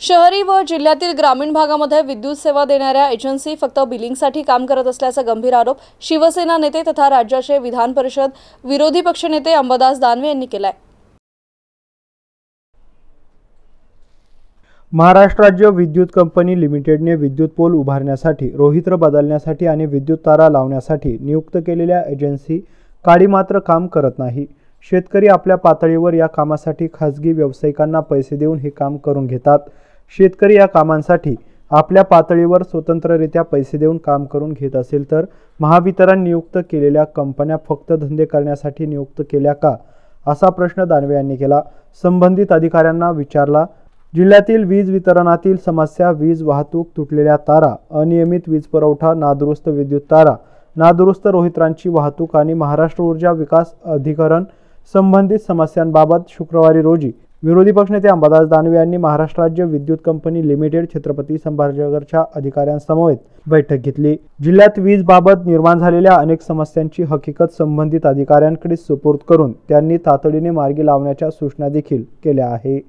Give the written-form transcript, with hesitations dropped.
शहरी व जिल्ह्यातील ग्रामीण भागामध्ये विद्युत सेवा देणाऱ्या एजन्सी फक्त बिलिंगसाठी काम करत असल्याचा गंभीर आरोप शिवसेना नेते तथा राज्याचे विधान परिषद विरोधी पक्षनेते अंबादास दानवे यांनी केला आहे। महाराष्ट्र राज्य विद्युत कंपनी लिमिटेडने विद्युत पोल उभारण्यासाठी, रोहित्र बदलण्यासाठी आणि विद्युत तारा लावण्यासाठी नियुक्त केलेल्या एजन्सी काडी मात्र काम करत नाही। शेतकरी आपल्या पातळीवर या कामासाठी खासगी व्यावसायिकांना पैसे देऊन हे काम करून घेतात। शेतकरी या कामांसाठी आपल्या पातळीवर स्वतंत्ररित्या पैसे देऊन काम करून घेत असेल तर महावितरण नियुक्त केलेल्या कंपन्या फक्त धंदे करण्यासाठी नियुक्त केल्या का, असा प्रश्न दानवे यांनी केला। संबंधित अधिकाऱ्यांना विचारला। जिल्ह्यातील वीज वितरणातील समस्या, वीज वाहतूक, तुटलेल्या तारा, अनियमित वीज पुरवठा, नादुरुस्त विद्युत तारा, नादुरुस्त रोहित्रांची वाहतूक आणि महाराष्ट्र ऊर्जा विकास अधिकरण संबंधित समस्यांबाबत शुक्रवारी रोजी विरोधी पक्षनेते अंबादास दानवे यांनी महाराष्ट्र राज्य विद्युत कंपनी लिमिटेड छत्रपती संभाजीनगरच्या अधिकाऱ्यांसमवेत बैठक घेतली। जिल्ह्यात वीज बाबत निर्माण झालेल्या अनेक समस्यांची हकीकत संबंधित अधिकाऱ्यांकडे सुपूर्द करून त्यांनी तातडीने मार्गी लावण्याच्या सूचना देखील केल्या आहे।